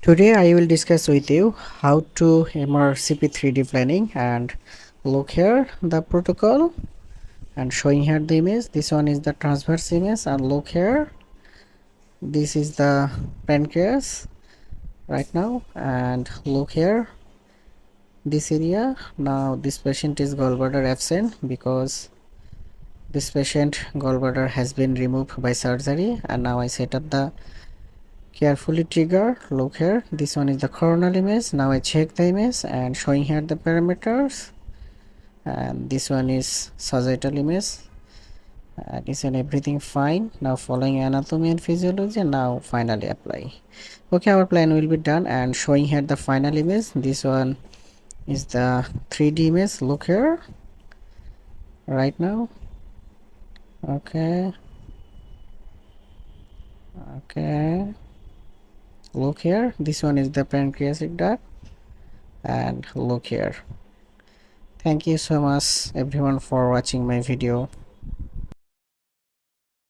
Today I will discuss with you how to MRCP 3D planning, and look here the protocol and showing here the image. This one is the transverse image, and look here, this is the pancreas right now, and look here this area. Now this patient is gallbladder absent because this patient gallbladder has been removed by surgery, and now I set up the carefully trigger. Look here, this one is the coronal image. Now I check the image and showing here the parameters, and this one is sagittal image, and is everything fine. Now following anatomy and physiology, and now finally apply. Okay, our plan will be done, and showing here the final image. This one is the 3D image. Look here right now. Okay, look here, this one is the pancreatic duct, and look here. Thank you so much everyone for watching my video.